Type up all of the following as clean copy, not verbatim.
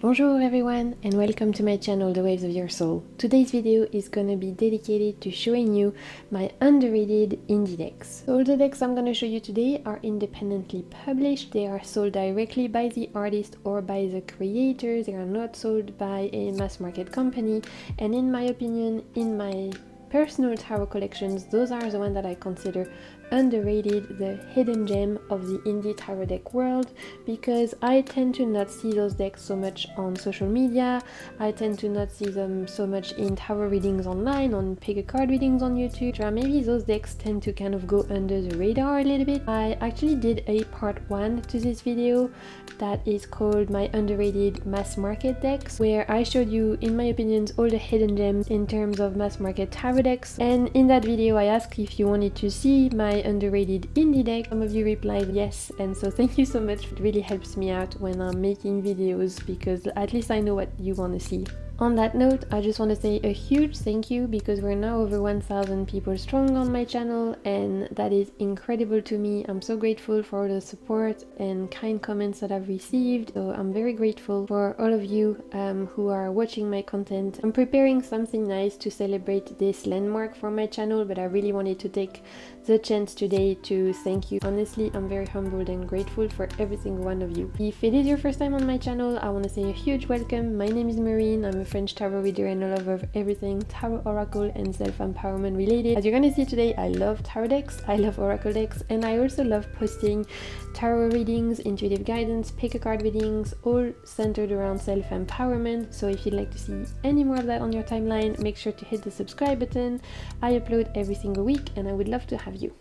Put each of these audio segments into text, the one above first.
Bonjour everyone and welcome to my channel The Waves of Your Soul. Today's video is gonna be dedicated to showing you my underrated indie decks. All the decks I'm gonna show you today are independently published. They are sold directly by the artist or by the creator. They are not sold by a mass market company, and in my opinion, in my personal tarot collections, those are the ones that I consider underrated, the hidden gem of the indie tarot deck world, because I tend to not see those decks so much on social media. I tend to not see them so much in tarot readings online, on pick a card readings on YouTube. Maybe those decks tend to kind of go under the radar a little bit. I actually did a part 1 to this video that is called my underrated mass market decks, where I showed you, in my opinions, all the hidden gems in terms of mass market tarot decks. And in that video I asked if you wanted to see my underrated indie deck. Some of you replied yes, and so thank you so much. It really helps me out when I'm making videos, because at least I know what you want to see. On that note, I just want to say a huge thank you, because we're now over 1,000 people strong on my channel, and that is incredible to me. I'm so grateful for all the support and kind comments that I've received, so I'm very grateful for all of you who are watching my content. I'm preparing something nice to celebrate this landmark for my channel, but I really wanted to take the chance today to thank you. Honestly, I'm very humbled and grateful for every single one of you. If it is your first time on my channel, I want to say a huge welcome. My name is Marine. I'm a French tarot reader and a lover of everything tarot, oracle, and self-empowerment related. As you're gonna see today, I love tarot decks, I love oracle decks, and I also love posting tarot readings, intuitive guidance, pick a card readings, all centered around self-empowerment. So if you'd like to see any more of that on your timeline, make sure to hit the subscribe button. I upload every single week and I would love to have you.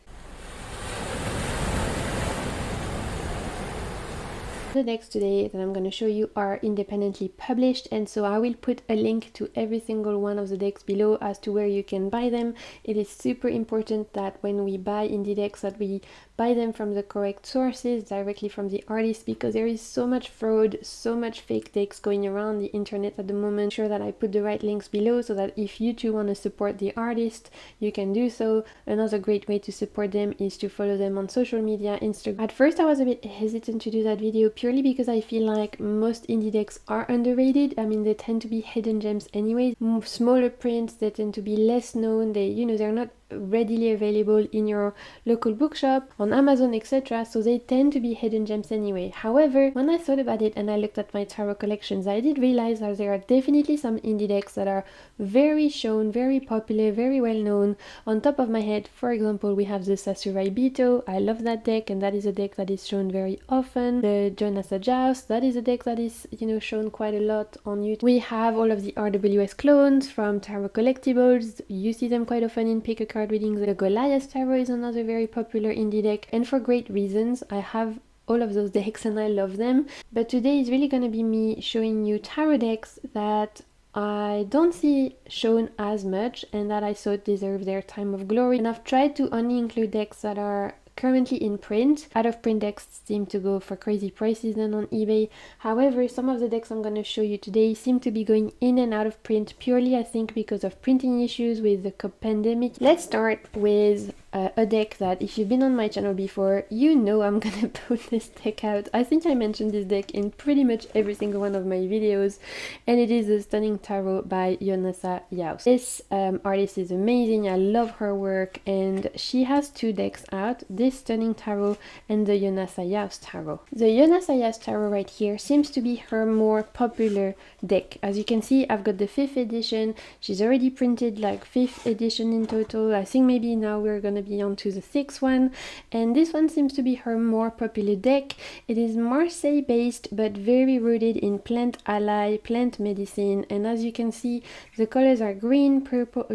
The decks today that I'm going to show you are independently published, and so I will put a link to every single one of the decks below as to where you can buy them. It is super important that when we buy indie decks that we buy them from the correct sources, directly from the artist, because there is so much fraud, so much fake decks going around the internet at the moment. Make sure that I put the right links below so that if you too want to support the artist, you can do so. Another great way to support them is to follow them on social media, Instagram. At first I was a bit hesitant to do that video purely because I feel like most indie decks are underrated. I mean, they tend to be hidden gems anyway. Smaller prints, they tend to be less known. They're not readily available in your local bookshop, on Amazon, etc. So they tend to be hidden gems anyway. However, when I thought about it and I looked at my tarot collections, I did realize that there are definitely some indie decks that are very shown, very popular, very well known. On top of my head, for example, we have the Sakurai Bito. I love that deck, and that is a deck that is shown very often. The Jonasa Joust, that is a deck that is, shown quite a lot on YouTube. We have all of the RWS clones from Tarot Collectibles. You see them quite often in pick a card readings. The Goliath Tarot is another very popular indie deck, and for great reasons. I have all of those decks and I love them. But today is really going to be me showing you tarot decks that I don't see shown as much and that I thought deserve their time of glory. And I've tried to only include decks that are currently in print. Out of print decks seem to go for crazy prices then on eBay. However, some of the decks I'm going to show you today seem to be going in and out of print purely, I think, because of printing issues with the pandemic. Let's start with a deck that, if you've been on my channel before, you know I'm gonna put this deck out. I think I mentioned this deck in pretty much every single one of my videos, and it is the Stunning Tarot by Jonasa Joust. This artist is amazing. I love her work, and she has 2 decks out, this Stunning Tarot and the Jonasa Joust Tarot. The Jonasa Joust Tarot right here seems to be her more popular deck. As you can see, I've got the 5th edition. She's already printed like 5th edition in total. I think maybe now we're gonna be on to the 6th one, and this one seems to be her more popular deck. It is Marseille based but very rooted in plant ally, plant medicine, and as you can see, the colors are green, purple,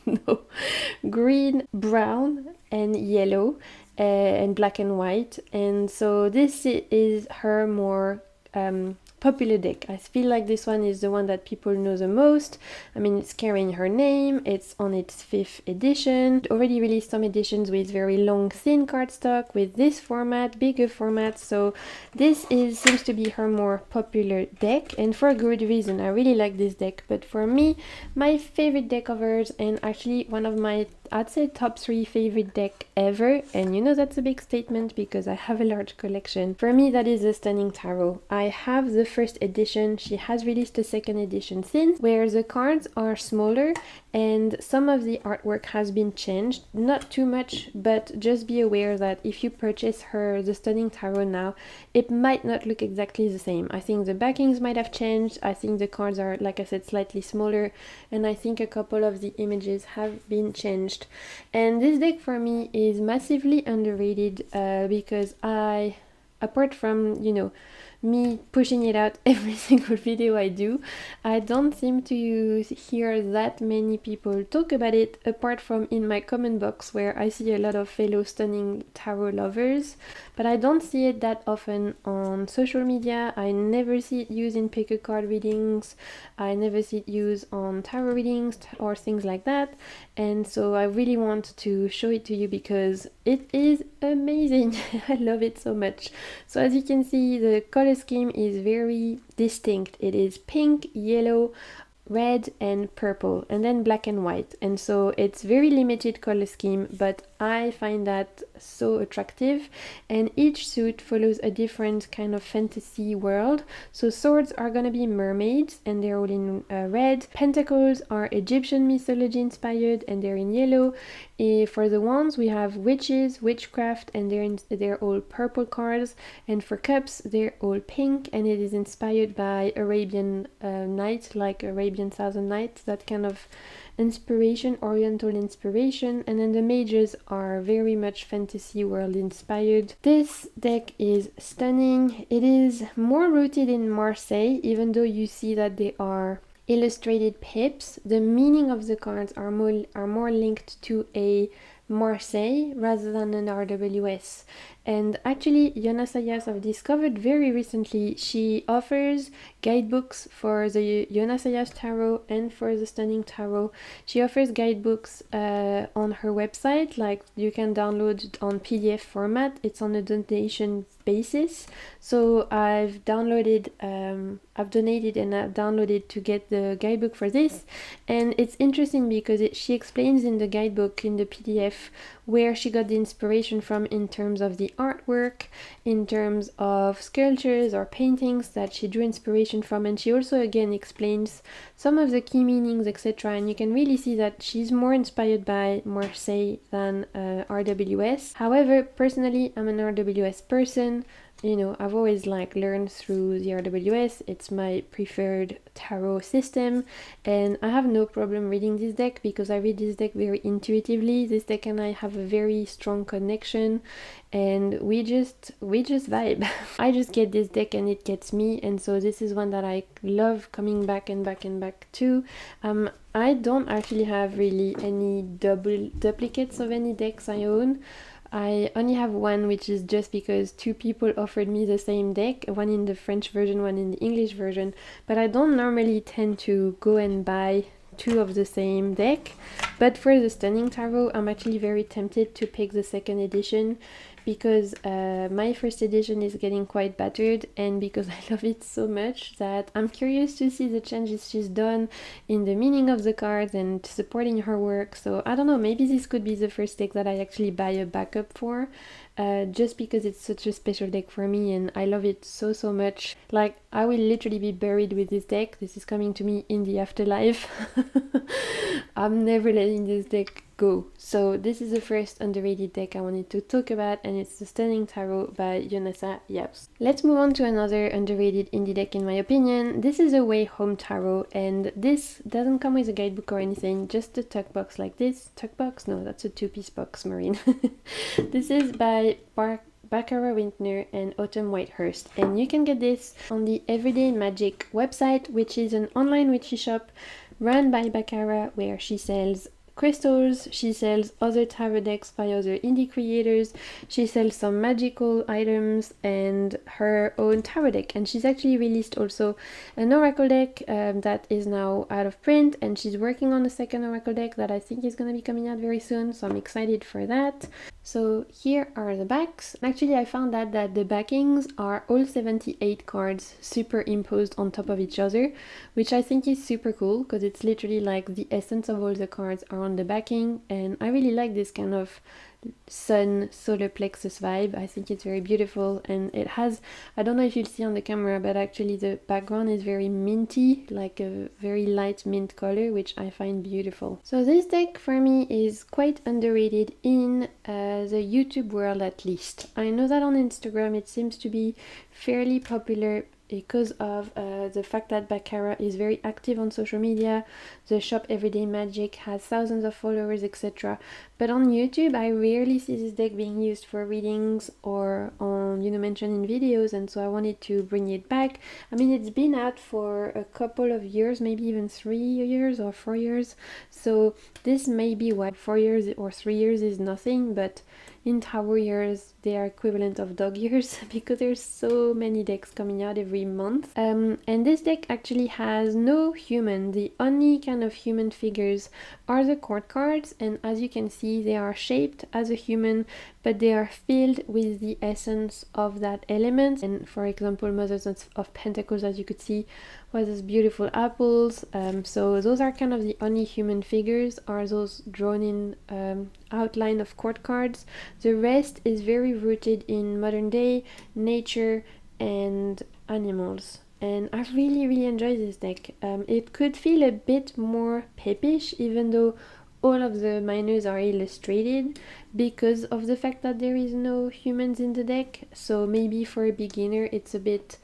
no, green, brown, and yellow, and black and white. And so this is her more popular deck. I feel like this one is the one that people know the most. I mean, it's carrying her name, it's on its 5th edition. It already released some editions with very long thin cardstock with this format, bigger format, so this seems to be her more popular deck, and for a good reason. I really like this deck, but for me, my favorite deck of hers, and actually one of my, I'd say, top 3 favorite deck ever, and you know that's a big statement because I have a large collection. For me, that is the Stunning Tarot. I have the 1st edition. She has released a 2nd edition since, where the cards are smaller and some of the artwork has been changed. Not too much, but just be aware that if you purchase the Stunning Tarot now, it might not look exactly the same. I think the backings might have changed. I think the cards are, like I said, slightly smaller, and I think a couple of the images have been changed. And this deck for me is massively underrated because apart from, you know, me pushing it out every single video I do, I don't seem to hear that many people talk about it, apart from in my comment box where I see a lot of fellow Stunning Tarot lovers, but I don't see it that often on social media. I never see it used in pick a card readings, I never see it used on tarot readings or things like that, and so I really want to show it to you because it is amazing. I love it so much. So as you can see, the color scheme is very distinct. It is pink, yellow, red and purple, and then black and white, and so it's very limited color scheme, but I find that so attractive, and each suit follows a different kind of fantasy world. So swords are gonna be mermaids and they're all in red. Pentacles are Egyptian mythology inspired and they're in yellow. For the wands we have witches, witchcraft, and they're all purple cards, and for cups they're all pink and it is inspired by Arabian Nights, like Arabian Thousand Nights, that kind of inspiration, oriental inspiration. And then the mages are very much fantasy world inspired. This deck is stunning. It is more rooted in Marseille, even though you see that they are illustrated pips. The meaning of the cards are more linked to a Marseille rather than an RWS. And actually, Yona Sayas, I've discovered very recently, she offers guidebooks for the Yona Sayas Tarot and for the Stunning Tarot. She offers guidebooks on her website, like you can download it on PDF format. It's on a donation basis. So I've donated and I've downloaded to get the guidebook for this. And it's interesting because she explains in the guidebook, in the PDF, where she got the inspiration from in terms of the artwork, in terms of sculptures or paintings that she drew inspiration from, and she also again explains some of the key meanings, etc. And you can really see that she's more inspired by Marseille than RWS. However, personally, I'm an RWS person. You know, I've always learned through the RWS. It's my preferred tarot system, and I have no problem reading this deck because I read this deck very intuitively. This deck and I have a very strong connection, and we just vibe. I just get this deck and it gets me, and so this is one that I love coming back and back and back to. I don't actually have really any duplicates of any decks I own. I only have one, which is just because 2 people offered me the same deck, one in the French version, one in the English version, but I don't normally tend to go and buy 2 of the same deck. But for the Stunning Tarot, I'm actually very tempted to pick the 2nd edition because my 1st edition is getting quite battered, and because I love it so much that I'm curious to see the changes she's done in the meaning of the cards and supporting her work. So I don't know, maybe this could be the first deck that I actually buy a backup for, just because it's such a special deck for me and I love it so much. Like, I will literally be buried with this deck. This is coming to me in the afterlife. I'm never letting this deck go. So this is the first underrated deck I wanted to talk about, and it's the Stunning Tarot by Yona Sayas. Let's move on to another underrated indie deck in my opinion. This is a Way Home Tarot, and this doesn't come with a guidebook or anything, just a tuck box like this. Tuck box? No, that's a 2-piece box, Marine. This is by Barbara Wintner and Autumn Whitehurst, and you can get this on the Everyday Magic website, which is an online witchy shop run by Barbara, where she sells crystals, she sells other tarot decks by other indie creators, she sells some magical items and her own tarot deck. And she's actually released also an oracle deck that is now out of print, and she's working on a second oracle deck that I think is going to be coming out very soon, so I'm excited for that. So here are the backs. Actually, I found out that the backings are all 78 cards superimposed on top of each other, which I think is super cool because it's literally like the essence of all the cards are on the backing, and I really like this kind of sun solar plexus vibe. I think it's very beautiful, and it has, I don't know if you'll see on the camera, but actually the background is very minty, like a very light mint color, which I find beautiful. So this deck for me is quite underrated in the YouTube world, at least. I know that on Instagram it seems to be fairly popular because of the fact that Baccarat is very active on social media. The shop Everyday Magic has thousands of followers, etc. But on YouTube, I rarely see this deck being used for readings or on, mentioned in videos, and so I wanted to bring it back. I mean, it's been out for a couple of years, maybe even 3 years or 4 years. So this may be why 4 years or 3 years is nothing, but in tarot years they are equivalent of dog years because there's so many decks coming out every month. And this deck actually has no human. The only kind of human figures are the court cards, and as you can see they are shaped as a human, but they are filled with the essence of that element. And for example, Mothers of Pentacles, as you could see, was those beautiful apples. So those are kind of the only human figures, are those drawn in outline of court cards. The rest is very rooted in modern day, nature, and animals. And I really enjoy this deck. It could feel a bit more pepish, even though all of the minors are illustrated, because of the fact that there is no humans in the deck. So maybe for a beginner it's a bit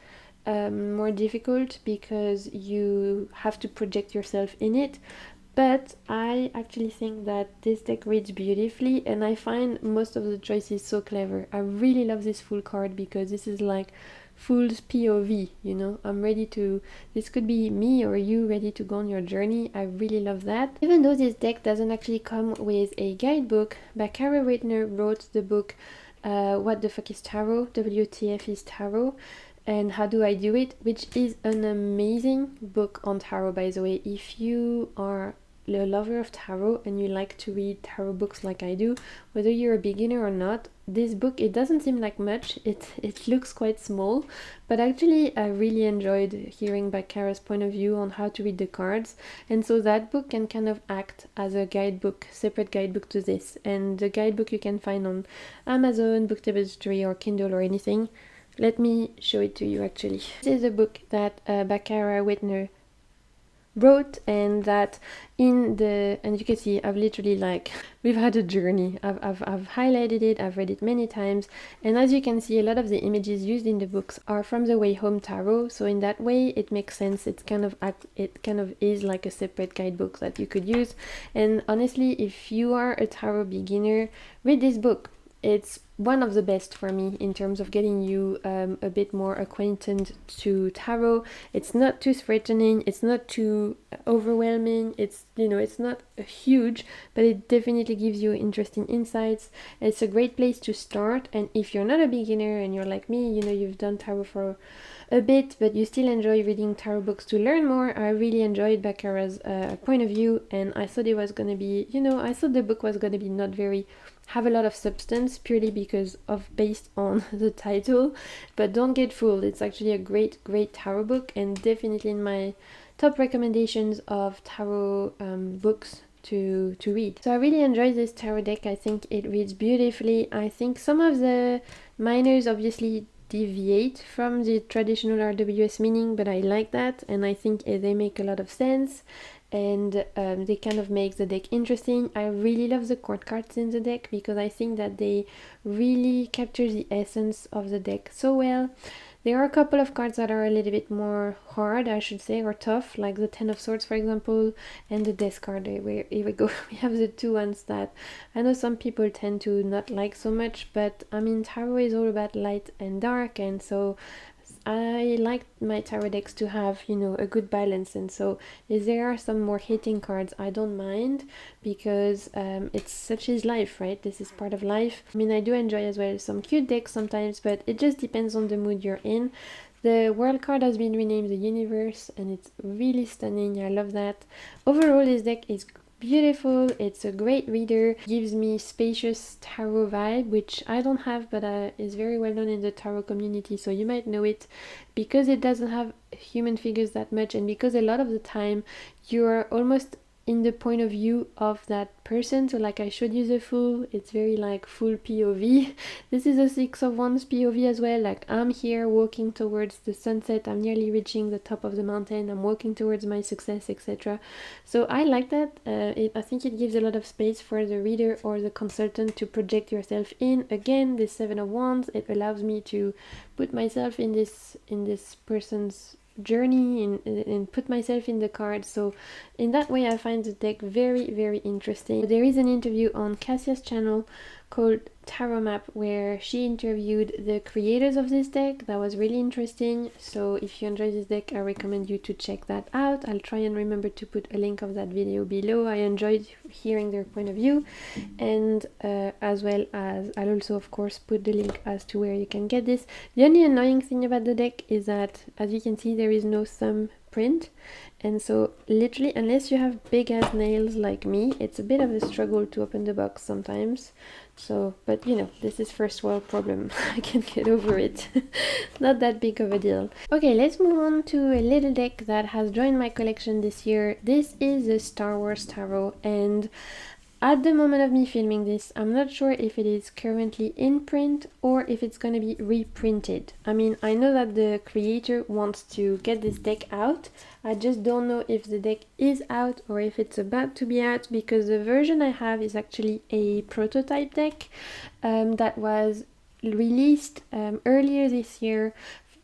more difficult because you have to project yourself in it. But I actually think that this deck reads beautifully, and I find most of the choices so clever. I really love this full card because this is like Fool's POV, I'm ready to, this could be me or you ready to go on your journey. I really love that. Even though this deck doesn't actually come with a guidebook, Baccarat Whitner wrote the book What the Fuck is Tarot? WTF is Tarot? And How Do I Do It? Which is an amazing book on tarot, by the way. If you are a lover of tarot and you like to read tarot books like I do, whether you're a beginner or not, this book, it doesn't seem like much, it looks quite small, but actually I really enjoyed hearing Baccarat's point of view on how to read the cards. And so that book can kind of act as a guidebook, separate guidebook to this. And the guidebook you can find on Amazon, Book Depository, or Kindle or anything. Let me show it to you actually. This is a book that Baccarat Whitner wrote, and that and you can see I've literally we've had a journey. I've highlighted it, I've read it many times, and as you can see, a lot of the images used in the books are from the Way Home Tarot, so in that way it makes sense. It kind of is like a separate guidebook that you could use. And honestly, if you are a tarot beginner, read this book. It's one of the best for me in terms of getting you a bit more acquainted to tarot. It's not too threatening, it's not too overwhelming, it's not huge, but it definitely gives you interesting insights. It's a great place to start. And if you're not a beginner and you're like me, you've done tarot for a bit but you still enjoy reading tarot books to learn more, I really enjoyed Baccarat's point of view. And I thought it was going to be, I thought the book was going to be not very have a lot of substance, purely because of based on the title, but don't get fooled. It's actually a great tarot book, and definitely in my top recommendations of tarot books to read. So I really enjoyed this tarot deck. I think it reads beautifully. I think some of the minors obviously deviate from the traditional RWS meaning, but I like that, and I think they make a lot of sense, and they kind of make the deck interesting. I really love the court cards in the deck because I think that they really capture the essence of the deck so well. There are a couple of cards that are a little bit more hard, I should say, or tough, like the Ten of Swords, for example, and the Death card. Here we go. We have the two ones that I know some people tend to not like so much, but I mean, tarot is all about light and dark, and so I like my tarot decks to have, you know, a good balance, and so if there are some more hitting cards, I don't mind, because it's such is life, right? This is part of life. I mean, I do enjoy as well some cute decks sometimes, but it just depends on the mood you're in. The World card has been renamed the Universe, and it's really stunning. I love that. Overall, this deck is beautiful. It's a great reader, gives me spacious tarot vibe, which I don't have, but is very well known in the tarot community, so you might know it, because it doesn't have human figures that much, and because a lot of the time you're almost in the point of view of that person. So like I showed you the Fool, it's very like full POV. This is a Six of Wands POV as well, like I'm here walking towards the sunset, I'm nearly reaching the top of the mountain, I'm walking towards my success, etc. So I like that. I think it gives a lot of space for the reader or the consultant to project yourself in. Again, the Seven of Wands, it allows me to put myself in this person's journey and put myself in the cards. So in that way I find the deck very, very interesting. There is an interview on Cassia's channel called Tarot Map where she interviewed the creators of this deck. That was really interesting, so if you enjoy this deck I recommend you to check that out. I'll try and remember to put a link of that video below. I enjoyed hearing their point of view, and as well as I'll also of course put the link as to where you can get this. The only annoying thing about the deck is that, as you can see, there is no thumb print, and so literally unless you have big ass nails like me, it's a bit of a struggle to open the box sometimes. So, but you know, this is first world problem. I can get over it. Not that big of a deal. Okay, let's move on to a little deck that has joined my collection this year. This is the Star Wars Tarot, and at the moment of me filming this, I'm not sure if it is currently in print or if it's going to be reprinted. I mean, I know that the creator wants to get this deck out. I just don't know if the deck is out or if it's about to be out, because the version I have is actually a prototype deck that was released earlier this year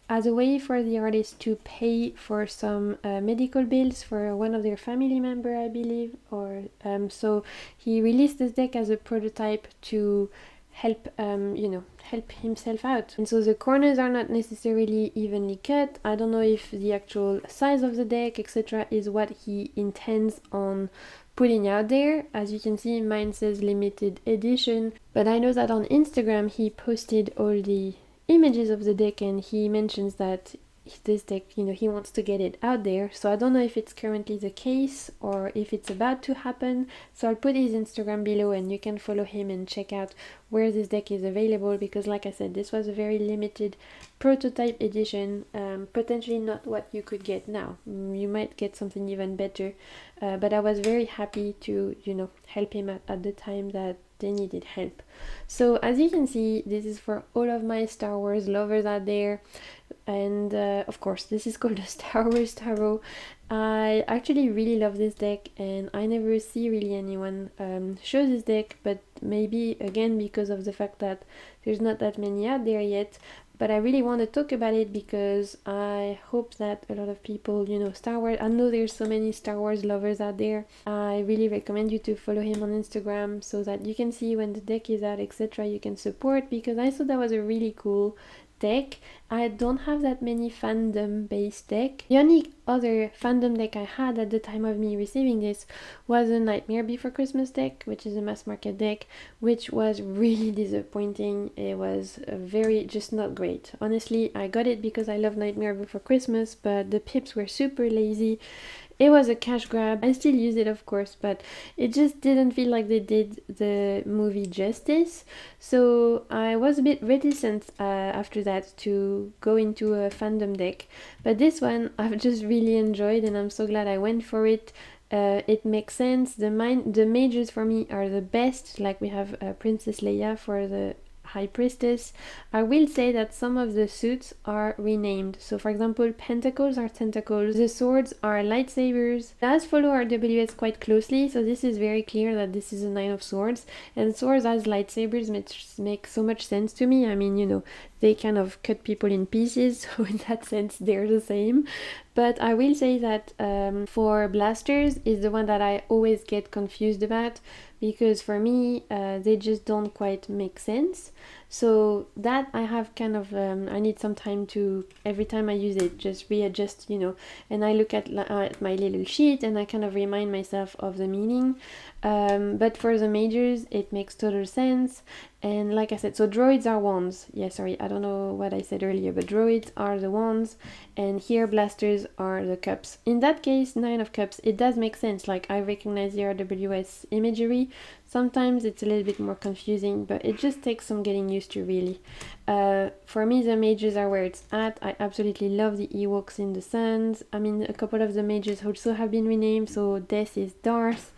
as a way for the artist to pay for some medical bills for one of their family member, I believe, or so he released this deck as a prototype to help you know, help himself out. And so the corners are not necessarily evenly cut. I don't know if the actual size of the deck, etc., is what he intends on putting out there. As you can see, mine says limited edition, but I know that on Instagram he posted all the images of the deck, and he mentions that this deck, you know, he wants to get it out there. So I don't know if it's currently the case or if it's about to happen. So I'll put his Instagram below and you can follow him and check out where this deck is available, because like I said, this was a very limited prototype edition, potentially not what you could get now. You might get something even better, but I was very happy to, you know, help him at the time that they needed help. So as you can see, this is for all of my Star Wars lovers out there, and of course this is called the Star Wars Tarot. I actually really love this deck, and I never see really anyone show this deck, but maybe again because of the fact that there's not that many out there yet. But I really want to talk about it because I hope that a lot of people, you know, Star Wars, I know there's so many Star Wars lovers out there. I really recommend you to follow him on Instagram so that you can see when the deck is out, etc. You can support, because I thought that was a really cool deck. I don't have that many fandom based deck. The only other fandom deck I had at the time of me receiving this was a Nightmare Before Christmas deck, which is a mass market deck, which was really disappointing. It was very just not great. Honestly, I got it because I love Nightmare Before Christmas, but the pips were super lazy. It was a cash grab. I still use it, of course, but it just didn't feel like they did the movie justice. So I was a bit reticent after that to go into a fandom deck. But this one I've just really enjoyed, and I'm so glad I went for it. It makes sense. The mages for me are the best. Like we have Princess Leia for the High Priestess. I will say that some of the suits are renamed. So for example, pentacles are tentacles, the swords are lightsabers. It does follow RWS quite closely, so this is very clear that this is a Nine of Swords, and swords as lightsabers make so much sense to me. I mean, you know, they kind of cut people in pieces, so in that sense they're the same. But I will say that for blasters is the one that I always get confused about, because for me they just don't quite make sense. So that I have kind of I need some time to, every time I use it, just readjust, you know, and I look at my little sheet and I kind of remind myself of the meaning. But for the majors it makes total sense. And like I said, so droids are wands. Yeah, sorry, I don't know what I said earlier, but droids are the wands, and here blasters are the cups. In that case, Nine of Cups, it does make sense. Like, I recognize the RWS imagery. Sometimes it's a little bit more confusing, but it just takes some getting used to, really. For me, the mages are where it's at. I absolutely love the Ewoks in the Suns. I mean, a couple of the mages also have been renamed, so Death is Darth.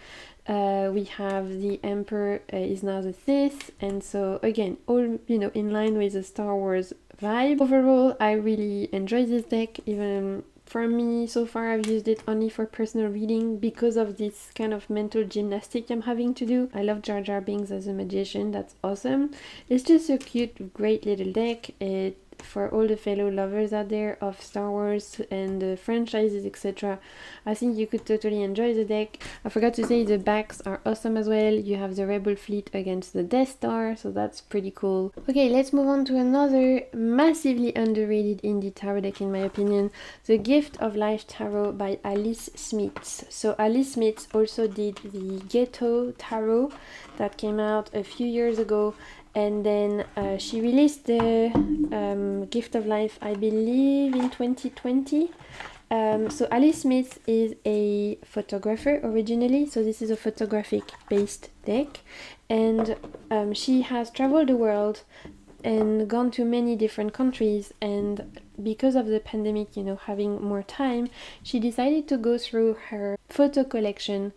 We have the Emperor is now the Sith, and so again, all, you know, in line with the Star Wars vibe. Overall, I really enjoy this deck. Even for me, so far I've used it only for personal reading because of this kind of mental gymnastic I'm having to do. I love Jar Jar Binks as a magician, that's awesome. It's just a cute, great little deck. It, for all the fellow lovers out there of Star Wars and the franchises, etc., I think you could totally enjoy the deck. I forgot to say the backs are awesome as well. You have the Rebel fleet against the Death Star, so that's pretty cool. Okay, let's move on to another massively underrated indie tarot deck in my opinion, the Gift of Life Tarot by Alice Smith. So Alice Smith also did the Ghetto Tarot that came out a few years ago, and then she released the Gift of Life, I believe, in 2020. So Alice Smith is a photographer originally, so this is a photographic based deck, and she has traveled the world and gone to many different countries, and because of the pandemic, you know, having more time, she decided to go through her photo collection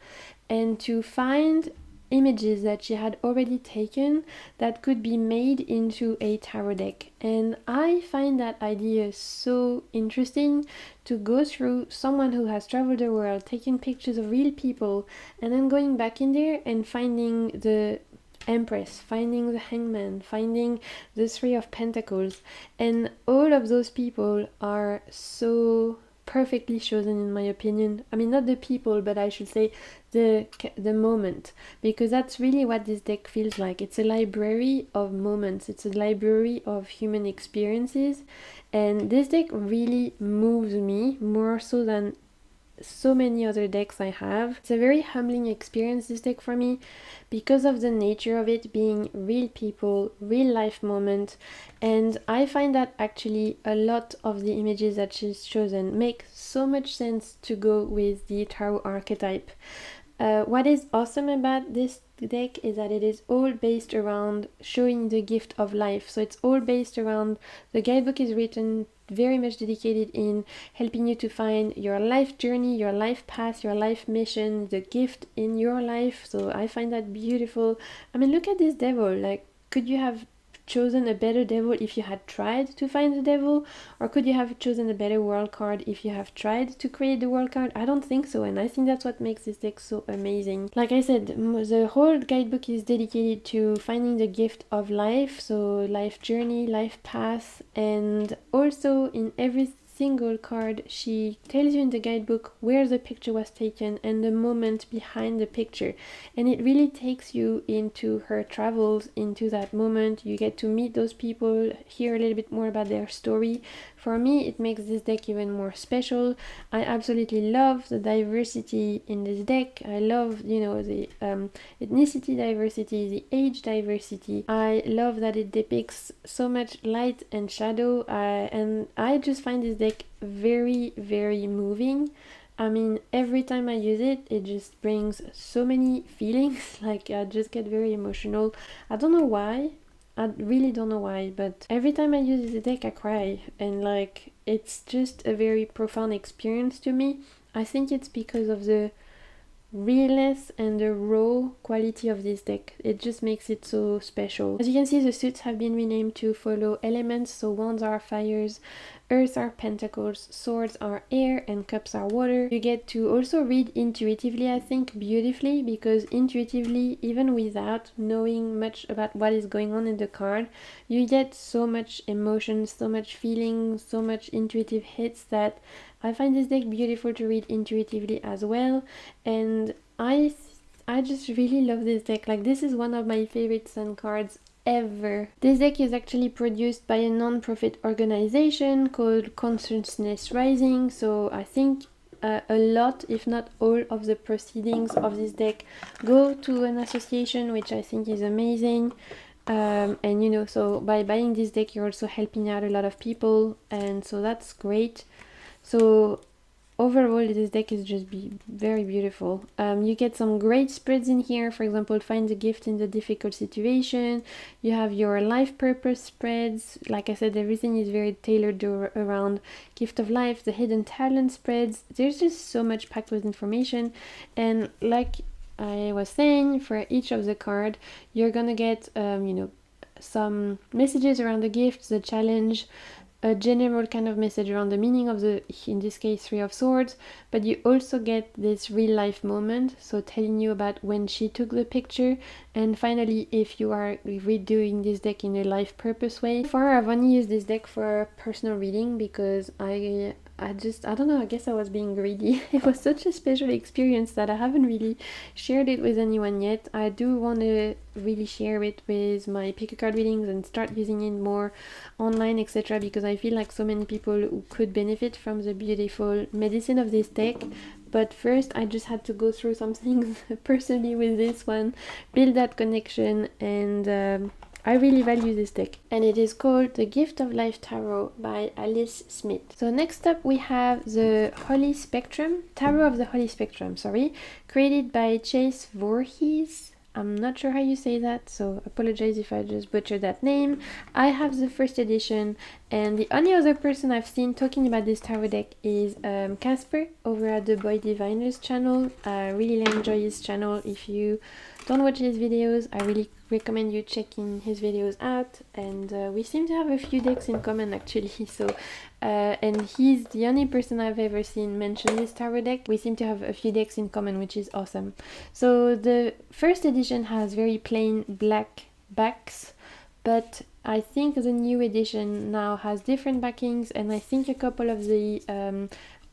and to find images that she had already taken that could be made into a tarot deck. And I find that idea so interesting, to go through someone who has traveled the world, taking pictures of real people, and then going back in there and finding the Empress, finding the Hangman, finding the Three of Pentacles, and all of those people are so perfectly chosen in my opinion. I mean, not the people, but I should say the moment, because that's really what this deck feels like. It's a library of moments, it's a library of human experiences, and this deck really moves me more so than so many other decks I have. It's a very humbling experience, this deck, for me, because of the nature of it being real people, real life moment, and I find that actually a lot of the images that she's chosen make so much sense to go with the tarot archetype. What is awesome about this deck is that it is all based around showing the gift of life. So it's all based around, the guidebook is written very much dedicated in helping you to find your life journey, your life path, your life mission, the gift in your life. So I find that beautiful. I mean, look at this devil. Like, could you have chosen a better devil if you had tried to find the devil, or could you have chosen a better world card if you have tried to create the world card? I don't think so, and I think that's what makes this deck so amazing. Like I said, the whole guidebook is dedicated to finding the gift of life, so life journey, life path, and also in every single card she tells you in the guidebook where the picture was taken and the moment behind the picture, and it really takes you into her travels, into that moment. You get to meet those people, hear a little bit more about their story. For me, it makes this deck even more special. I absolutely love the diversity in this deck. I love, you know, the ethnicity diversity, the age diversity. I love that it depicts so much light and shadow, and I just find this deck very, very moving. I mean, every time I use it, it just brings so many feelings. Like, I just get very emotional. I don't know why. I really don't know why, but every time I use the deck I cry, and like, it's just a very profound experience to me. I think it's because of the realness and the raw quality of this deck. It just makes it so special. As you can see, the suits have been renamed to follow elements, so wands are fires, earth are pentacles, swords are air, and cups are water. You get to also read intuitively, I think, beautifully, because intuitively, even without knowing much about what is going on in the card, you get so much emotion, so much feeling, so much intuitive hits that I find this deck beautiful to read intuitively as well. And I just really love this deck. Like, this is one of my favorite Sun cards ever. This deck is actually produced by a non-profit organization called Consciousness Rising, so I think a lot, if not all, of the proceedings of this deck go to an association, which I think is amazing. And you know, so by buying this deck you're also helping out a lot of people, and so that's great. So overall this deck is just very beautiful. You get some great spreads in here. For example, find the gift in the difficult situation. You have your life purpose spreads. Like I said, everything is very tailored around gift of life. The hidden talent spreads. There's just so much packed with information, and like I was saying, for each of the card you're gonna get you know, some messages around the gift, the challenge, a general kind of message around the meaning of the, in this case, Three of Swords, but you also get this real life moment, so telling you about when she took the picture, and finally if you are redoing this deck in a life purpose way. So far I've only used this deck for personal reading because I don't know, I guess I was being greedy. It was such a special experience that I haven't really shared it with anyone yet. I do want to really share it with my pick a card readings and start using it more online, etc., because I feel like so many people who could benefit from the beautiful medicine of this deck. But first I just had to go through some things personally with this one, build that connection, and I really value this deck, and it is called The Gift of Life Tarot by Alice Smith. So next up we have the Holy Spectrum, Tarot of the Holy Spectrum, sorry, created by Chase Voorhees. I'm not sure how you say that, so apologize if I just butchered that name. I have the first edition, and the only other person I've seen talking about this tarot deck is Casper over at the Boy Diviners channel. I really enjoy his channel. If you don't watch his videos, I really recommend you checking his videos out, and we seem to have a few decks in common actually. So and he's the only person I've ever seen mention this tarot deck. We seem to have a few decks in common, which is awesome. So the first edition has very plain black backs, but I think the new edition now has different backings, and I think a couple of the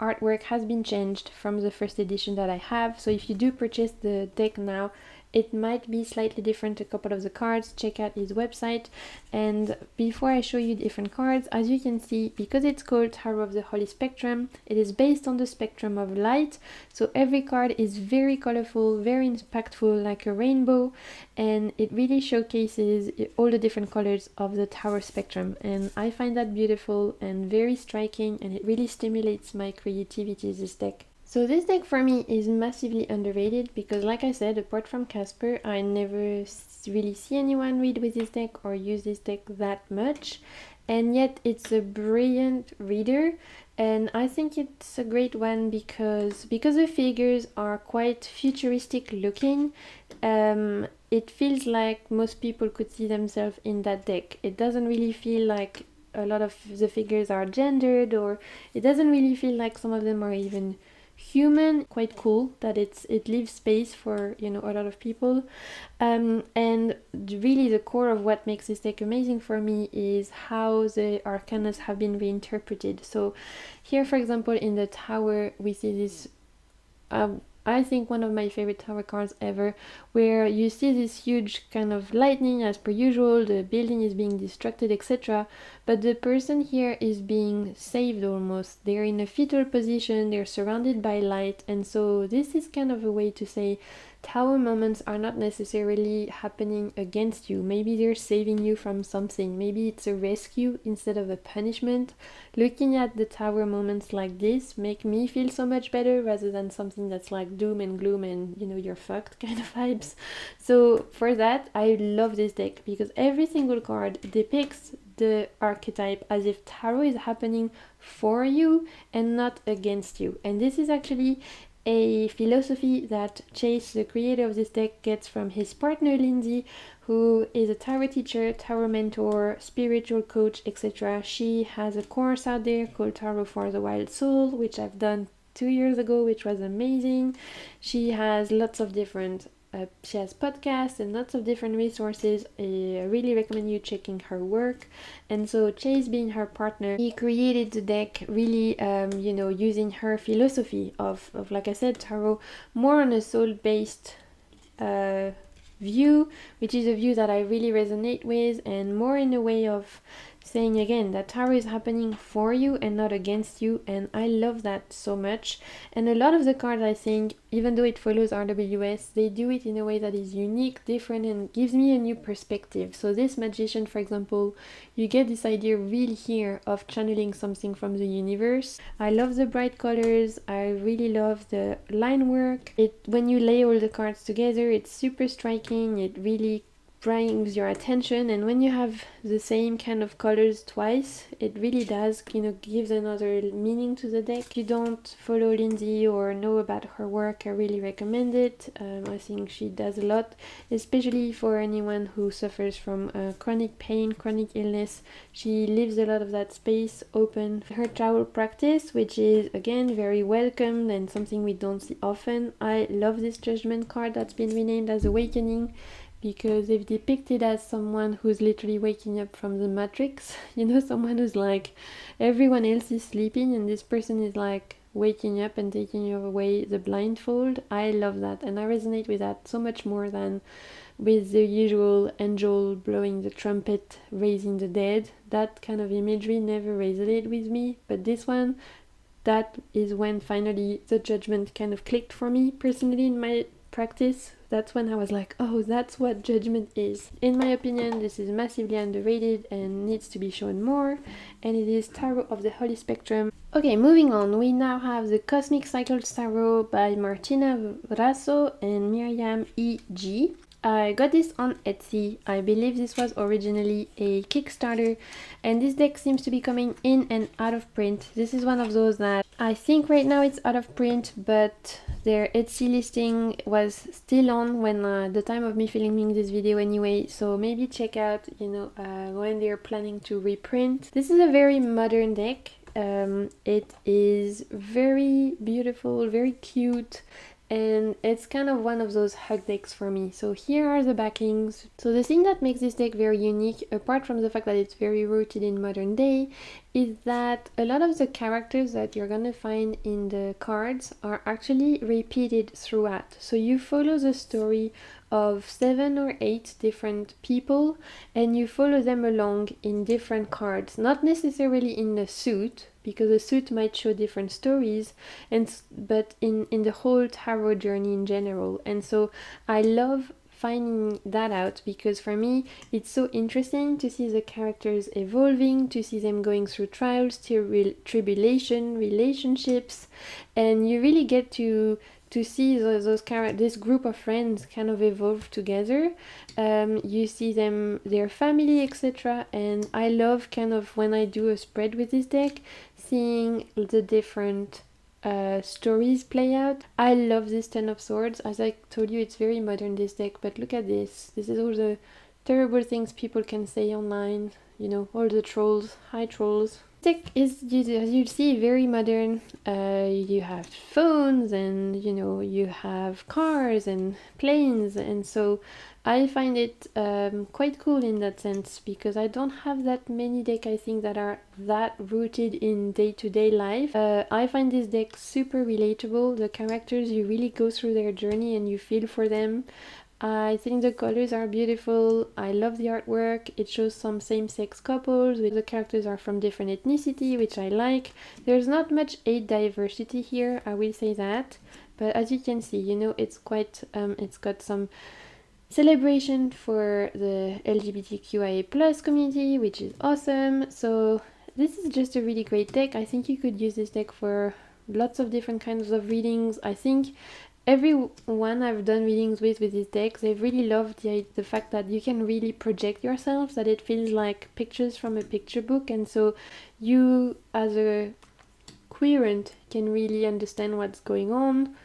artwork has been changed from the first edition that I have. So if you do purchase the deck now, it might be slightly different, a couple of the cards. Check out his website. And before I show you different cards, as you can see, because it's called Tarot of the Holy Spectrum, it is based on the spectrum of light. So every card is very colorful, very impactful, like a rainbow, and it really showcases all the different colors of the Tarot spectrum. And I find that beautiful and very striking, and it really stimulates my creativity, this deck. So this deck for me is massively underrated because, like I said, apart from Casper, I never really see anyone read with this deck or use this deck that much, and yet it's a brilliant reader. And I think it's a great one because the figures are quite futuristic looking. It feels like most people could see themselves in that deck. It doesn't really feel like a lot of the figures are gendered, or it doesn't really feel like some of them are even human. Quite cool that it leaves space for, you know, a lot of people. And really the core of what makes this deck amazing for me is how the arcanas have been reinterpreted. So here, for example, in the Tower, we see this I think one of my favorite Tower cards ever, where you see this huge kind of lightning as per usual, the building is being destructed, etc. But the person here is being saved almost. They're in a fetal position, they're surrounded by light, and so this is kind of a way to say Tower moments are not necessarily happening against you. Maybe they're saving you from something. Maybe it's a rescue instead of a punishment. Looking at the Tower moments like this make me feel so much better rather than something that's like doom and gloom and, you know, you're fucked kind of vibes. So for that, I love this deck because every single card depicts the archetype as if Tarot is happening for you and not against you. And this is actually a philosophy that Chase, the creator of this deck, gets from his partner Lindsay, who is a tarot teacher, tarot mentor, spiritual coach, etc. She has a course out there called Tarot for the Wild Soul, which I've done 2 years ago, which was amazing. She has lots of different she has podcasts and lots of different resources. I really recommend you checking her work. And so Chase, being her partner, he created the deck really, you know, using her philosophy of like I said, Tarot more on a soul-based view, which is a view that I really resonate with, and more in a way of saying again that tarot is happening for you and not against you, and I love that so much. And a lot of the cards, I think, even though it follows RWS, they do it in a way that is unique, different, and gives me a new perspective. So this Magician, for example, you get this idea really here of channeling something from the universe. I love the bright colors, I really love the line work. When you lay all the cards together, it's super striking, it really brings your attention, and when you have the same kind of colors twice, it really does, gives another meaning to the deck. If you don't follow Lindsay or know about her work, I really recommend it. I think she does a lot, especially for anyone who suffers from chronic pain, chronic illness. She leaves a lot of that space open. Her travel practice, which is again very welcomed and something we don't see often. I love this Judgment card that's been renamed as Awakening, because they've depicted as someone who's literally waking up from the Matrix. Someone who's like, everyone else is sleeping and this person is like waking up and taking away the blindfold. I love that, and I resonate with that so much more than with the usual angel blowing the trumpet, raising the dead. That kind of imagery never resonated with me, but this one, that is when finally the Judgment kind of clicked for me personally in my practice. That's when I was like, oh, that's what Judgment is. In my opinion, this is massively underrated and needs to be shown more, and it is Tarot of the Holy Spectrum. Okay, moving on, we now have the Cosmic Cycles Tarot by Martina Rasso and Miriam E.G. I got this on Etsy. I believe this was originally a Kickstarter, and this deck seems to be coming in and out of print. This is one of those that I think right now it's out of print, but their Etsy listing was still on when the time of me filming this video anyway, so maybe check out, when they're planning to reprint. This is a very modern deck. It is very beautiful, very cute, and it's kind of one of those hug decks for me. So here are the backings. So the thing that makes this deck very unique, apart from the fact that it's very rooted in modern day, is that a lot of the characters that you're gonna find in the cards are actually repeated throughout. So you follow the story of 7 or 8 different people, and you follow them along in different cards, not necessarily in a suit, because a suit might show different stories, but in the whole tarot journey in general. And so I love finding that out, because for me it's so interesting to see the characters evolving, to see them going through trials, tribulation, relationships, and you really get to see those characters, this group of friends kind of evolve together. You see their family, etc. And I love kind of, when I do a spread with this deck, seeing the different stories play out. I love this Ten of Swords. As I told you, it's very modern, this deck, but look at this. This is all the terrible things people can say online, all the trolls. Hi trolls. Deck is, as you see, very modern. You have phones, and you have cars and planes, and so I find it quite cool in that sense, because I don't have that many decks, I think, that are that rooted in day-to-day life. I find this deck super relatable. The characters, you really go through their journey and you feel for them. I think the colors are beautiful. I love the artwork. It shows some same-sex couples, the characters are from different ethnicity, which I like. There's not much age diversity here, I will say that, but as you can see, it's quite it's got some celebration for the LGBTQIA plus community, which is awesome. So this is just a really great deck. I think you could use this deck for lots of different kinds of readings. I think everyone I've done readings with this deck, they've really loved the fact that you can really project yourself, that it feels like pictures from a picture book, and so you as a querent can really understand what's going on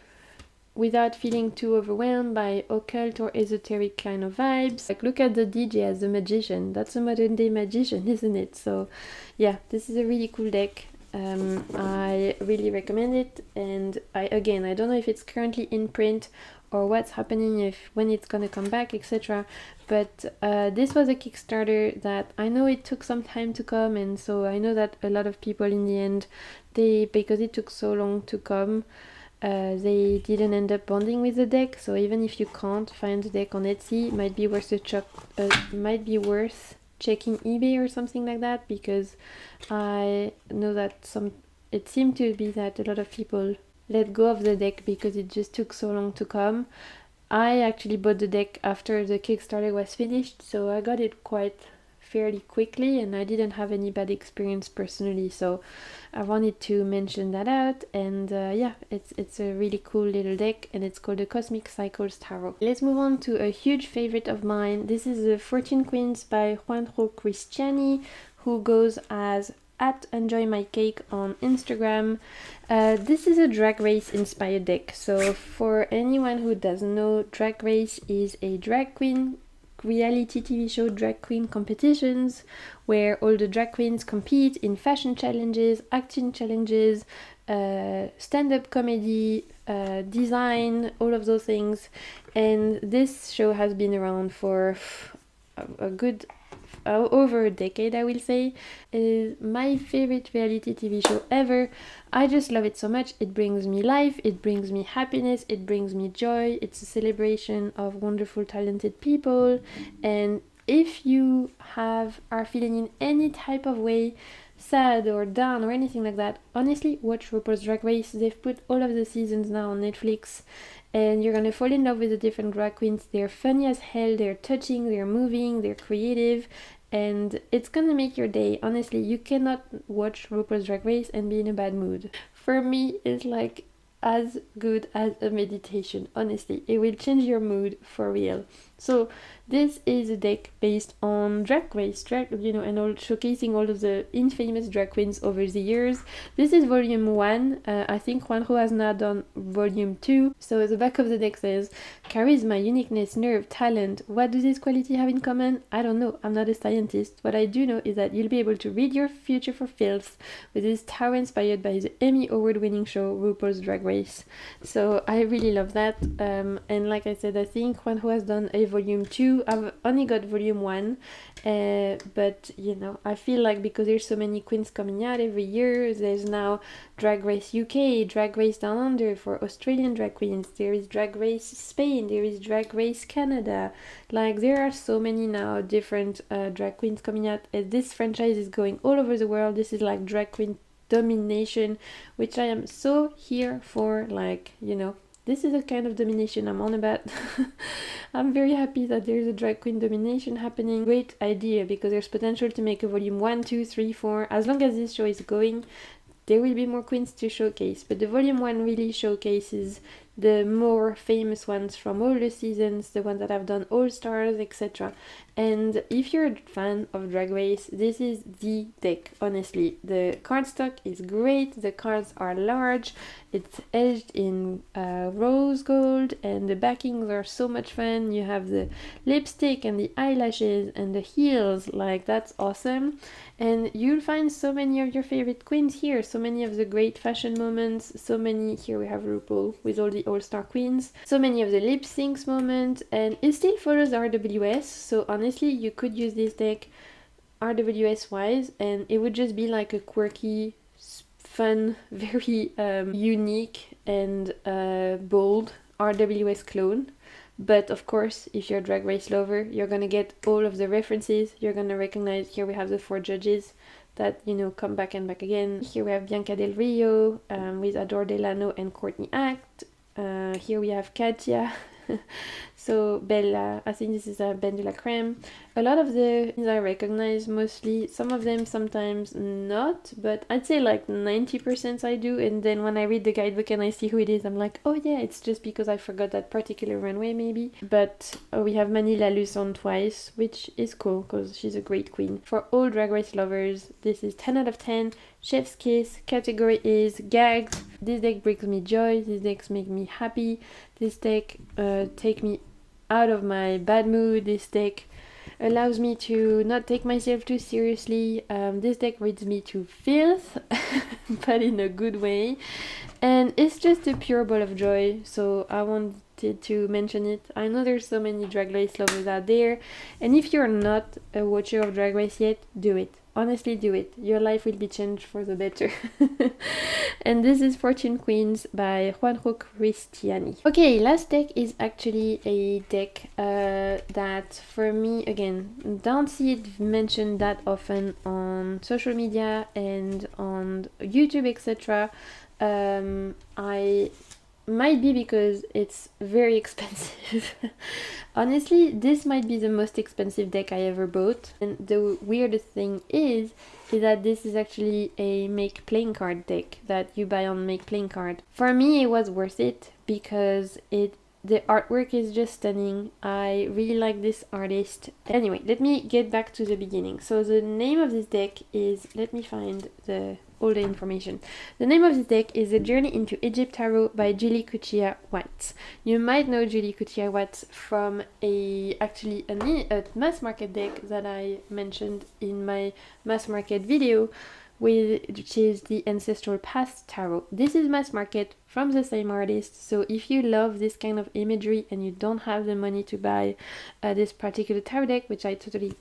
without feeling too overwhelmed by occult or esoteric kind of vibes. Like, look at the DJ as the magician. That's a modern day magician, isn't it? So yeah, this is a really cool deck. I really recommend it, and I don't know if it's currently in print or what's happening, when it's gonna come back, etc. But this was a Kickstarter that I know it took some time to come, and so I know that a lot of people in the end, because it took so long to come, they didn't end up bonding with the deck, so even if you can't find the deck on Etsy, it might be worth checking eBay or something like that, because I know that it seemed to be that a lot of people let go of the deck because it just took so long to come. I actually bought the deck after the Kickstarter was finished, so I got it quite fairly quickly and I didn't have any bad experience personally, so I wanted to mention that out. And yeah, it's a really cool little deck, and it's called the Cosmic Cycles Tarot. Let's move on to a huge favorite of mine. This is the Fortune Queens by Juanjo Cristiani, who goes as at Enjoy My Cake on Instagram. This is a Drag Race inspired deck. So for anyone who doesn't know, Drag Race is a drag queen reality TV show, drag queen competitions, where all the drag queens compete in fashion challenges, acting challenges, stand-up comedy, design, all of those things. And this show has been around for a good over a decade, I will say. It is my favorite reality TV show ever. I just love it so much. It brings me life, it brings me happiness, it brings me joy. It's a celebration of wonderful, talented people. And if you are feeling in any type of way, sad or down or anything like that, honestly, watch RuPaul's Drag Race. They've put all of the seasons now on Netflix, and you're gonna fall in love with the different drag queens. They're funny as hell, they're touching, they're moving, they're creative, and it's gonna make your day. Honestly, you cannot watch RuPaul's Drag Race and be in a bad mood. For me, it's like as good as a meditation. Honestly, it will change your mood for real. So this is a deck based on Drag Race, and all showcasing all of the infamous drag queens over the years. This is volume 1. I think Juanjo has now done volume 2. So the back of the deck says, charisma, uniqueness, nerve, talent. What do these qualities have in common? I don't know. I'm not a scientist. What I do know is that you'll be able to read your future for filth with this tarot inspired by the Emmy award-winning show RuPaul's Drag Race. So I really love that. And like I said, I think Juanjo has done a volume 2. I've only got volume 1, but I feel like because there's so many queens coming out every year, there's now Drag Race UK, Drag Race Down Under for Australian drag queens, there is Drag Race Spain, there is Drag Race Canada. Like, there are so many now different drag queens coming out, and this franchise is going all over the world. This is like drag queen domination, which I am so here for. Like, this is the kind of domination I'm on about. I'm very happy that there's a drag queen domination happening. Great idea, because there's potential to make a volume 1, 2, 3, 4. As long as this show is going, there will be more queens to showcase. But the volume 1 really showcases the more famous ones from all the seasons, the ones that have done All Stars, etc. And if you're a fan of Drag Race, this is the deck, honestly. The cardstock is great, the cards are large, it's edged in rose gold, and the backings are so much fun. You have the lipstick and the eyelashes and the heels, like, that's awesome. And you'll find so many of your favorite queens here, so many of the great fashion moments, so many, here we have RuPaul with all the all-star queens, so many of the lip syncs moments, and it still follows RWS, so honestly you could use this deck RWS wise and it would just be like a quirky, fun, very unique and bold RWS clone. But of course, if you're a Drag Race lover, you're gonna get all of the references. You're gonna recognize, here we have the 4 judges that, come back and back again. Here we have Bianca Del Rio with Adore Delano and Courtney Act. Here we have Katia. So Bella, I think this is a Ben de la Creme. A lot of the things I recognize mostly, some of them sometimes not, but I'd say like 90% I do, and then when I read the guidebook and I see who it is, I'm like, oh yeah, it's just because I forgot that particular runway maybe. But we have Manila Luson twice, which is cool because she's a great queen. For all Drag Race lovers, this is 10 out of 10. Chef's kiss. Category is gags. This deck brings me joy, these decks make me happy, this deck take me out of my bad mood, this deck allows me to not take myself too seriously, this deck reads me to filth, but in a good way, and it's just a pure ball of joy, so I wanted to mention it. I know there's so many Drag Race lovers out there, and if you're not a watcher of Drag Race yet, do it. honestly do it. Your life will be changed for the better. And this is Fortune Queens by Juanjo Cristiani. Okay, last deck is actually a deck that for me, again, don't see it mentioned that often on social media and on YouTube, etc. I might be because it's very expensive. Honestly, this might be the most expensive deck I ever bought. And the weirdest thing is that this is actually a make playing card deck that you buy on make playing card. For me, it was worth it because the artwork is just stunning. I really like this artist. Anyway, let me get back to the beginning. So the name of this deck is, let me find all the information. The name of this deck is A Journey into Egypt Tarot by Julie Kuchia-Watts. You might know Julie Kuchia-Watts from a mass market deck that I mentioned in my mass market video, which is the Ancestral Past Tarot. This is mass market from the same artist, so if you love this kind of imagery and you don't have the money to buy this particular tarot deck, which I totally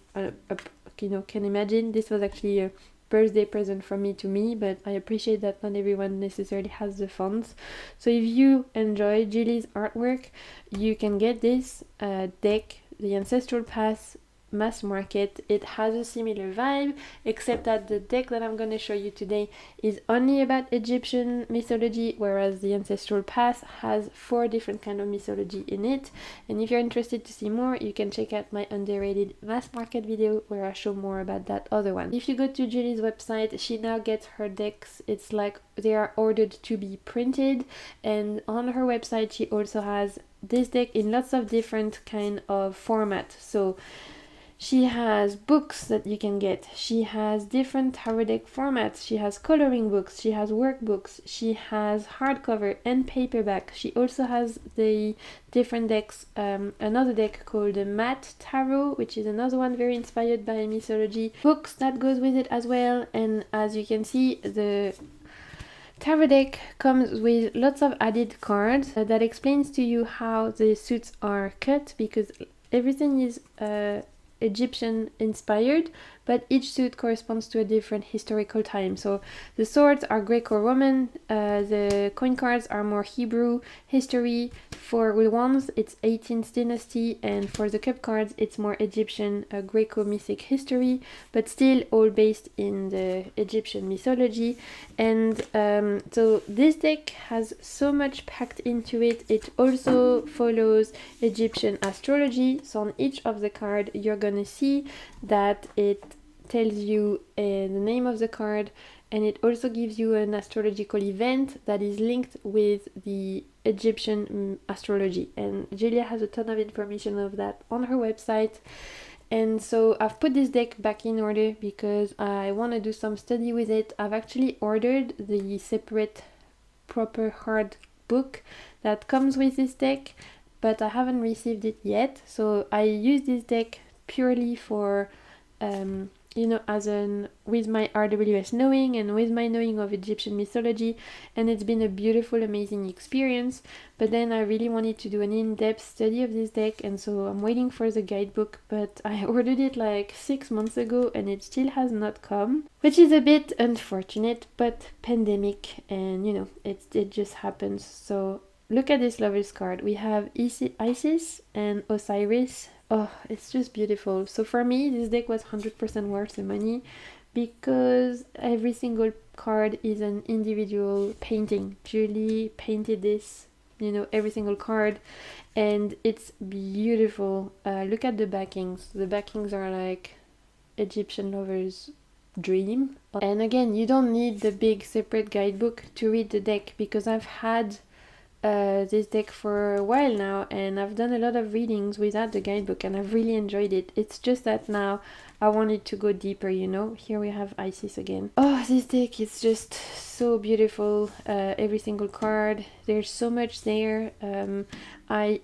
can imagine, this was actually a birthday present from me to me, but I appreciate that not everyone necessarily has the funds. So if you enjoy Julie's artwork, you can get this deck, the Ancestral Past mass market. It has a similar vibe, except that the deck that I'm going to show you today is only about Egyptian mythology, whereas the Ancestral Past has 4 different kind of mythology in it. And if you're interested to see more, you can check out my underrated mass market video where I show more about that other one. If you go to Julie's website, she now gets her decks, it's like they are ordered to be printed, and on her website she also has this deck in lots of different kind of format. So she has books that you can get. She has different tarot deck formats. She has coloring books. She has workbooks. She has hardcover and paperback. She also has the different decks. Another deck called the Matte Tarot, which is another one very inspired by mythology. Books that goes with it as well. And as you can see, the tarot deck comes with lots of added cards that explains to you how the suits are cut, because everything is Egyptian inspired, but each suit corresponds to a different historical time. So the swords are Greco-Roman, the coin cards are more Hebrew history. For the wands, it's 18th dynasty, and for the cup cards, it's more Egyptian Greco-Mythic history, but still all based in the Egyptian mythology. And so this deck has so much packed into it. It also follows Egyptian astrology. So on each of the card, you're gonna see that it tells you the name of the card, and it also gives you an astrological event that is linked with the Egyptian astrology. And Julia has a ton of information of that on her website. And so I've put this deck back in order because I want to do some study with it. I've actually ordered the separate proper hard book that comes with this deck, but I haven't received it yet. So I use this deck purely for with my RWS knowing and with my knowing of Egyptian mythology, and it's been a beautiful, amazing experience. But then I really wanted to do an in-depth study of this deck, and so I'm waiting for the guidebook, but I ordered it like 6 months ago and it still has not come, which is a bit unfortunate, but pandemic, and it just happens. So look at this Lovers card. We have Isis and Osiris. Oh, it's just beautiful. So for me, this deck was 100% worth the money because every single card is an individual painting. Julie painted this, every single card, and it's beautiful. Look at the backings. The backings are like Egyptian lovers' dream. And again, you don't need the big separate guidebook to read the deck, because I've had this deck for a while now, and I've done a lot of readings without the guidebook, and I've really enjoyed it. It's just that now I wanted to go deeper. Here we have Isis again. Oh, this deck is just so beautiful. Every single card, there's so much there. I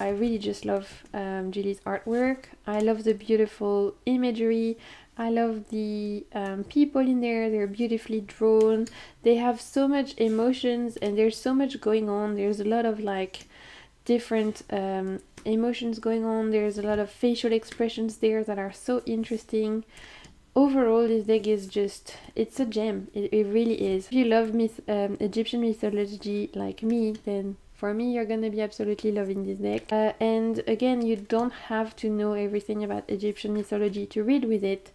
really just love Julie's artwork. I love the beautiful imagery. I love the people in there. They're beautifully drawn. They have so much emotions, and there's so much going on. There's a lot of different emotions going on. There's a lot of facial expressions there that are so interesting. overall this deck is just, it's a gem. It really is. If you love Egyptian mythology like me, then for me you're gonna be absolutely loving this deck. And again, you don't have to know everything about Egyptian mythology to read with it.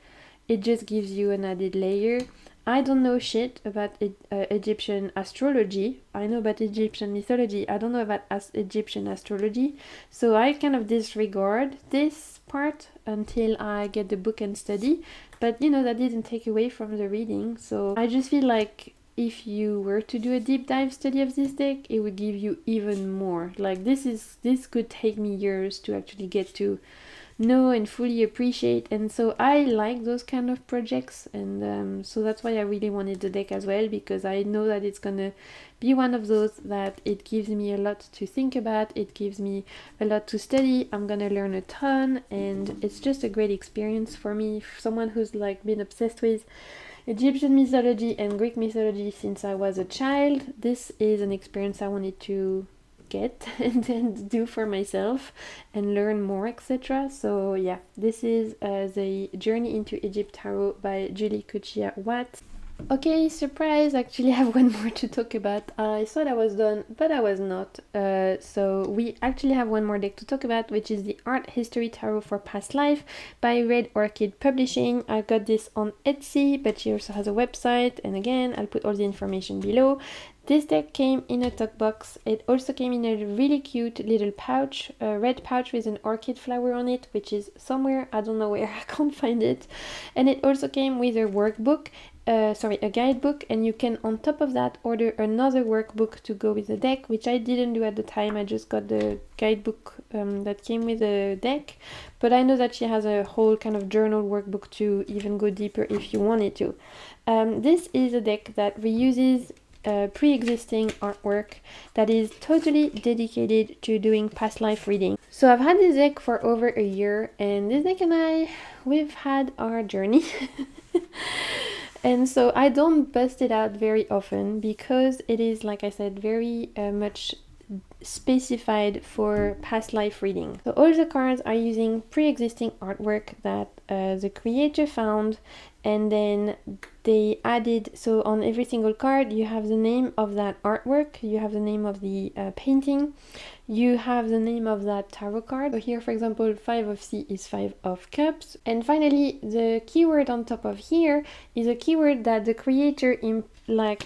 It just gives you an added layer. I don't know shit about Egyptian astrology. I know about Egyptian mythology. I don't know about Egyptian astrology. So I kind of disregard this part until I get the book and study. But you know, that didn't take away from the reading. So I just feel like if you were to do a deep dive study of this deck, it would give you even more. Like this could take me years to actually get to know and fully appreciate, and so I like those kind of projects, and so that's why I really wanted the deck as well, because I know that it's gonna be one of those that it gives me a lot to think about, it gives me a lot to study, I'm gonna learn a ton, and it's just a great experience for me, someone who's like been obsessed with Egyptian mythology and Greek mythology since I was a child. This is an experience I wanted to get and then do for myself and learn more, etc. So yeah, this is the Journey into Egypt Tarot by Julie Kuchia Watt. Okay, surprise, actually I have one more to talk about. I thought I was done, but I was not. So we actually have one more deck to talk about, which is the Art History Tarot for Past Life by Red Orchid Publishing. I got this on Etsy, but she also has a website, and again, I'll put all the information below. This deck came in a tuck box. It also came in a really cute little pouch, a red pouch with an orchid flower on it, which is somewhere, I don't know where, I can't find it. And it also came with a workbook, a guidebook, and you can on top of that order another workbook to go with the deck, which I didn't do at the time. I just got the guidebook that came with the deck, but I know that she has a whole kind of journal workbook to even go deeper if you wanted to. This is a deck that reuses pre-existing artwork that is totally dedicated to doing past life reading. So I've had this deck for over a year, and this deck and I, we've had our journey. And so I don't bust it out very often because it is, like I said, very much specified for past life reading. So all the cards are using pre-existing artwork that the creator found, and then they added, so on every single card you have the name of that artwork, you have the name of the painting, you have the name of that tarot card. So here, for example, 5 of C is 5 of Cups. And finally, the keyword on top of here is a keyword that the creator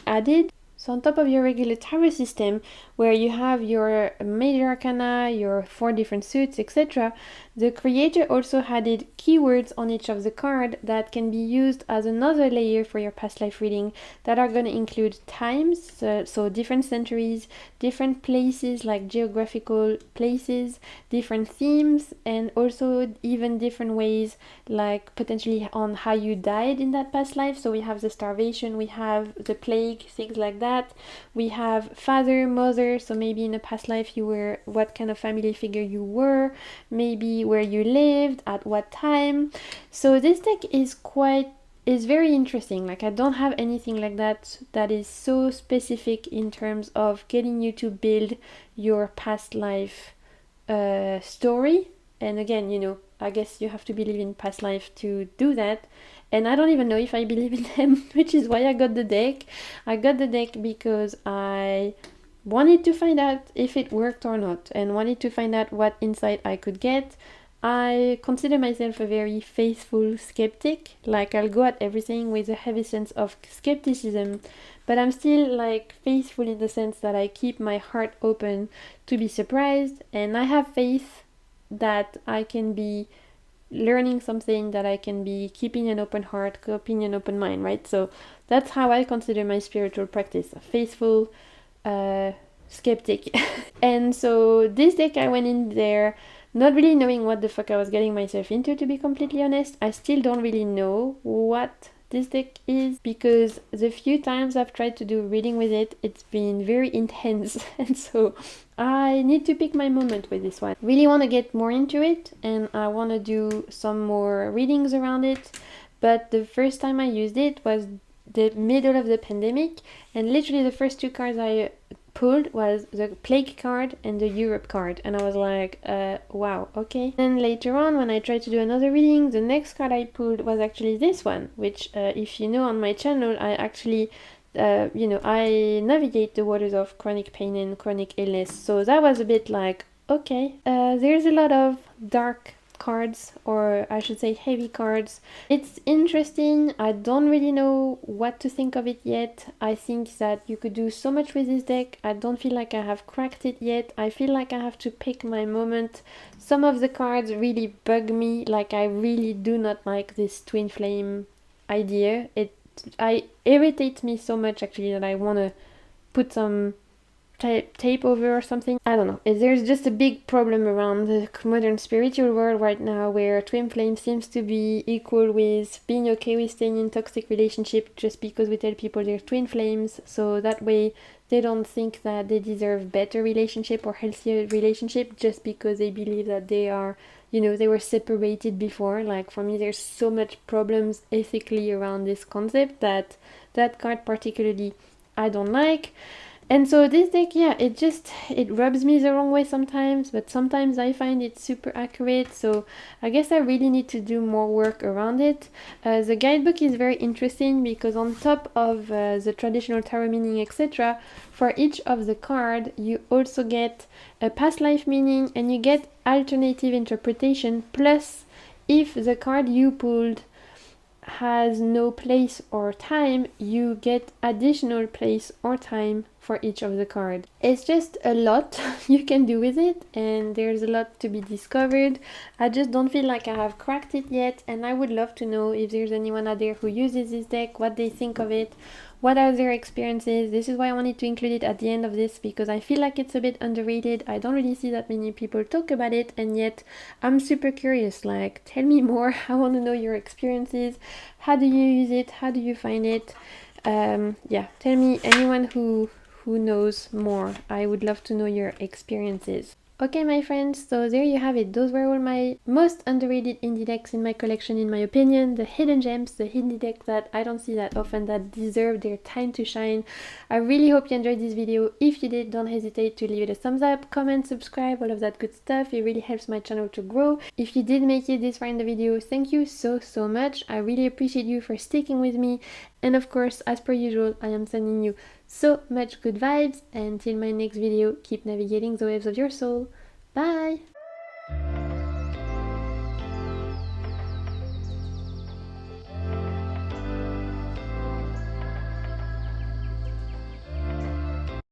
added. So on top of your regular tarot system, where you have your major arcana, your 4 different suits, etc., the creator also added keywords on each of the card that can be used as another layer for your past life reading, that are going to include times, so different centuries, different places like geographical places, different themes, and also even different ways, like potentially on how you died in that past life. So we have the starvation, we have the plague, things like that. We have father, mother, so maybe in a past life you were, what kind of family figure you were, maybe where you lived, at what time. So this deck is very interesting. Like, I don't have anything like that is so specific in terms of getting you to build your past life story. And again, you know, I guess you have to believe in past life to do that. And I don't even know if I believe in them, which is why I got the deck. I got the deck because I wanted to find out if it worked or not, and wanted to find out what insight I could get. I consider myself a very faithful skeptic. Like, I'll go at everything with a heavy sense of skepticism, but I'm still like faithful in the sense that I keep my heart open to be surprised, and I have faith that I can be learning something, that I can be keeping an open heart, keeping an open mind, right? So that's how I consider my spiritual practice, a faithful skeptic. And so this deck, I went in there not really knowing what the fuck I was getting myself into, to be completely honest. I still don't really know what this deck is, because the few times I've tried to do reading with it, it's been very intense, and so I need to pick my moment with this one. Really want to get more into it, and I want to do some more readings around it, but the first time I used it was the middle of the pandemic, and literally the first 2 cards I pulled was the Plague card and the Europe card, and I was like, wow, okay. And later on, when I tried to do another reading, the next card I pulled was actually this one, which if you know on my channel, I actually I navigate the waters of chronic pain and chronic illness, so that was a bit like, okay, there's a lot of dark cards, or I should say heavy cards. It's interesting. I don't really know what to think of it yet. I think that you could do so much with this deck. I don't feel like I have cracked it yet. I feel like I have to pick my moment. Some of the cards really bug me, like I really do not like this twin flame idea. It irritates me so much actually that I want to put some tape over or something. I don't know. There's just a big problem around the modern spiritual world right now, where twin flame seems to be equal with being okay with staying in toxic relationship just because we tell people they're twin flames, so that way they don't think that they deserve better relationship or healthier relationship just because they believe that they are, they were separated before. Like, for me, there's so much problems ethically around this concept that card particularly I don't like. And so this deck, yeah, it rubs me the wrong way sometimes, but sometimes I find it super accurate, so I guess I really need to do more work around it. The guidebook is very interesting because on top of the traditional tarot meaning, etc., for each of the card, you also get a past life meaning and you get alternative interpretation, plus if the card you pulled has no place or time, you get additional place or time for each of the cards. It's just a lot you can do with it, and there's a lot to be discovered. I just don't feel like I have cracked it yet, and I would love to know if there's anyone out there who uses this deck, what they think of it, what are their experiences. This is why I wanted to include it at the end of this, because I feel like it's a bit underrated. I don't really see that many people talk about it, and yet I'm super curious. Like, tell me more. I want to know your experiences. How do you use it? How do you find it? Yeah, tell me, anyone who knows more. I would love to know your experiences. Okay, my friends, so there you have it. Those were all my most underrated indie decks in my collection, in my opinion. The hidden gems, the indie decks that I don't see that often, that deserve their time to shine. I really hope you enjoyed this video. If you did, don't hesitate to leave it a thumbs up, comment, subscribe, all of that good stuff. It really helps my channel to grow. If you did make it this far in the video, thank you so much. I really appreciate you for sticking with me. And of course, as per usual, I am sending you so much good vibes. And till my next video, keep navigating the waves of your soul. Bye!